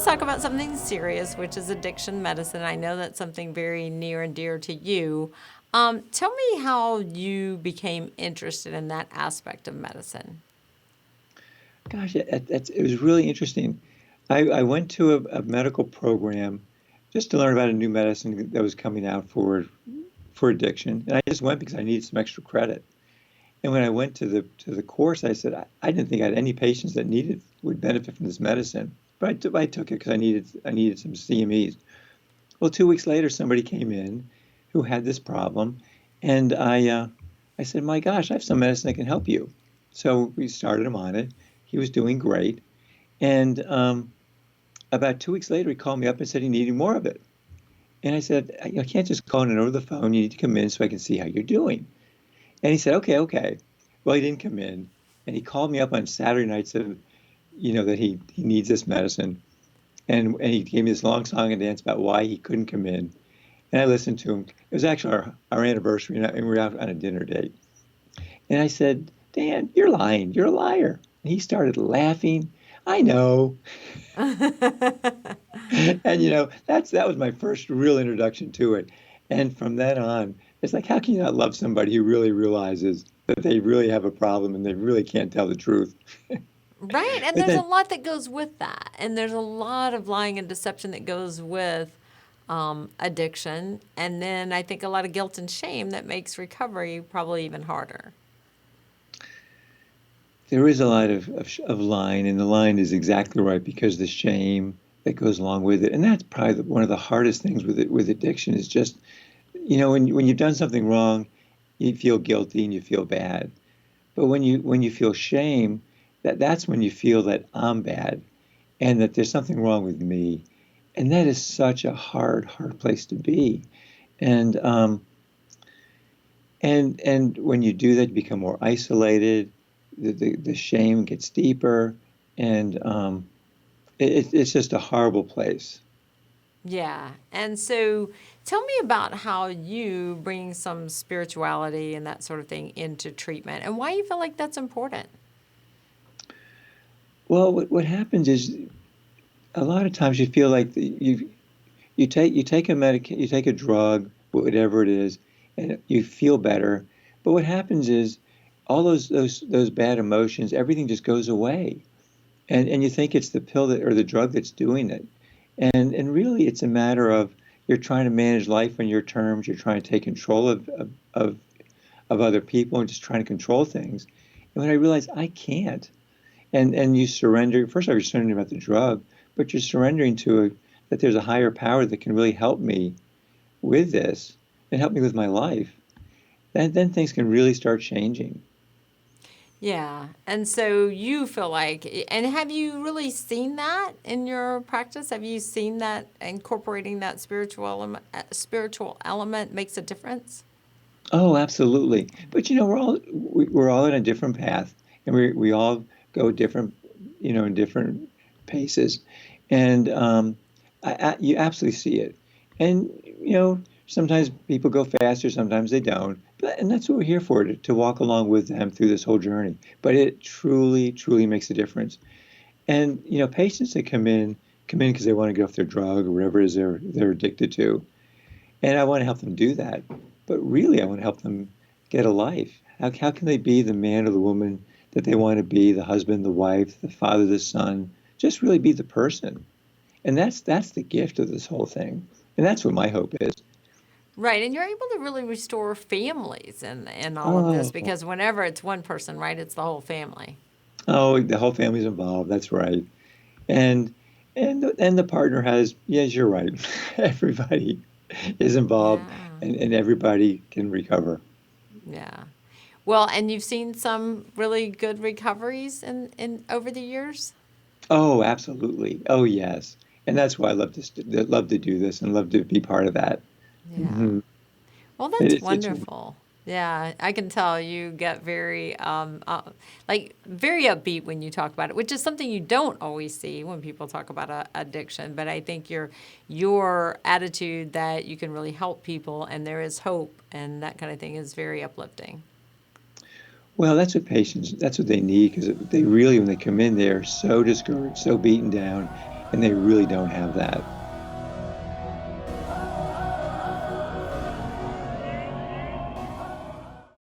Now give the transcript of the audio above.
talk about something serious, which is addiction medicine. I know that's something very near and dear to you. Tell me how you became interested in that aspect of medicine. Gosh, it was really interesting. I went to a medical program just to learn about a new medicine that was coming out for addiction, and I just went because I needed some extra credit. And when I went to the course, I said I didn't think I had any patients that needed would benefit from this medicine, but I took it because I needed some CMEs. Well, 2 weeks later, somebody came in who had this problem, and I said, "My gosh, I have some medicine that can help you." So we started him on it. He was doing great, and about 2 weeks later, he called me up and said he needed more of it. And I said, I can't just call in over the phone. You need to come in so I can see how you're doing." And he said, "Okay, okay." Well, he didn't come in, and he called me up on Saturday night, said, that he needs this medicine, and he gave me this long song and dance about why he couldn't come in. And I listened to him. It was actually our anniversary, and we were out on a dinner date. And I said, "Dan, you're lying. You're a liar." And he started laughing. I know. And that was my first real introduction to it. And from then on, it's like, how can you not love somebody who really realizes that they really have a problem and they really can't tell the truth? Right. And But there's a then, lot that goes with that. And there's a lot of lying and deception that goes with addiction. And then I think a lot of guilt and shame that makes recovery probably even harder. there is a lot of line, and the line is exactly right because the shame that goes along with it. And that's probably one of the hardest things with addiction is just, when you've done something wrong, you feel guilty and you feel bad. But when you feel shame, that's when you feel that I'm bad and that there's something wrong with me. And that is such a hard place to be. And and when you do that, you become more isolated. The shame gets deeper, and it's just a horrible place. Yeah. And so tell me about how you bring some spirituality and that sort of thing into treatment and why you feel like that's important. Well, what happens is a lot of times you feel like you take you take a drug, whatever it is, and you feel better. But what happens is all those bad emotions, everything just goes away, and you think it's the pill that or the drug that's doing it, and really it's a matter of you're trying to manage life on your terms. You're trying to take control of of other people and just trying to control things. And when I realized I can't, and you surrender. First of all, you're surrendering about the drug, but you're surrendering to that there's a higher power that can really help me with this and help me with my life. Then things can really start changing. Yeah. And so you feel like, and have you really seen that in your practice? Have you seen that incorporating that spiritual element makes a difference? Oh, absolutely. But we're all in a different path, and we all go different, in different paces, and you absolutely see it. And sometimes people go faster, sometimes they don't. And that's what we're here for, to walk along with them through this whole journey. But it truly, truly makes a difference. And patients that come in because they want to get off their drug or whatever it is they're addicted to, and I want to help them do that. But really, I want to help them get a life. How can they be the man or the woman that they want to be, the husband, the wife, the father, the son? Just really be the person. And that's the gift of this whole thing. And that's what my hope is. Right. And you're able to really restore families and all of this Oh, because whenever it's one person, right, it's the whole family. oh, the whole family's involved. That's right. And and the partner has, yes, you're right. Everybody is involved, Yeah. and everybody can recover. Yeah. Well, and you've seen some really good recoveries in over the years? Oh, absolutely. Oh, yes. And that's why I love to do this and love to be part of that. Yeah. Hmm. Well, that's It's wonderful. Yeah, I can tell you get very, like very upbeat when you talk about it, which is something you don't always see when people talk about addiction. But I think your attitude that you can really help people and there is hope and that kind of thing is very uplifting. well, that's what patients, that's what they need because they really, when they come in, they're so discouraged, so beaten down, and they really don't have that.